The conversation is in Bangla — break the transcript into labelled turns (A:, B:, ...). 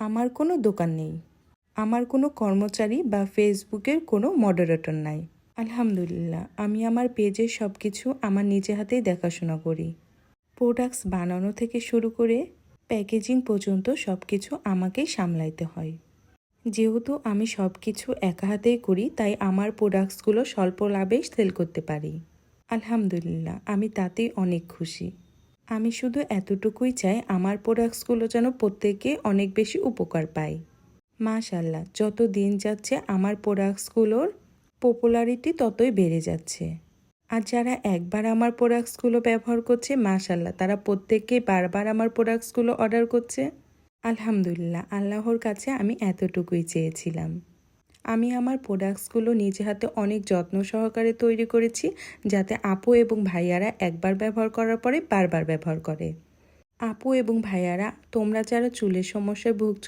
A: আমার কোনো দোকান নেই, আমার কোনো কর্মচারী বা ফেসবুকের কোনো মডারেটর নাই। আলহামদুলিল্লাহ, আমি আমার পেজের সব কিছু আমার নিজে হাতেই দেখাশোনা করি। প্রোডাক্টস বানানো থেকে শুরু করে প্যাকেজিং পর্যন্ত সব কিছু আমাকেই সামলাইতে হয়। যেহেতু আমি সব কিছু একা হাতেই করি, তাই আমার প্রোডাক্টসগুলো স্বল্প লাভেই সেল করতে পারি। আলহামদুলিল্লাহ, আমি তাতেই অনেক খুশি। আমি শুধু এতটুকুই চাই আমার প্রোডাক্টসগুলো যেন প্রত্যেকে অনেক বেশি উপকার পায়। মাশাআল্লাহ, যত দিন যাচ্ছে আমার প্রোডাক্টসগুলোর পপুলারিটি ততই বেড়ে যাচ্ছে। আর যারা একবার আমার প্রোডাক্টসগুলো ব্যবহার করছে, মাশাআল্লাহ, তারা প্রত্যেকে বারবার আমার প্রোডাক্টসগুলো অর্ডার করছে। আলহামদুলিল্লাহ, আল্লাহর কাছে আমি এতটুকুই চেয়েছিলাম। আমি আমার প্রোডাক্টসগুলো নিজে হাতে অনেক যত্ন সহকারে তৈরি করেছি, যাতে আপু এবং ভাইয়ারা একবার ব্যবহার করার পরে বারবার ব্যবহার করে। আপু এবং ভাইয়ারা, তোমরা যারা চুলের সমস্যায় ভুগছ,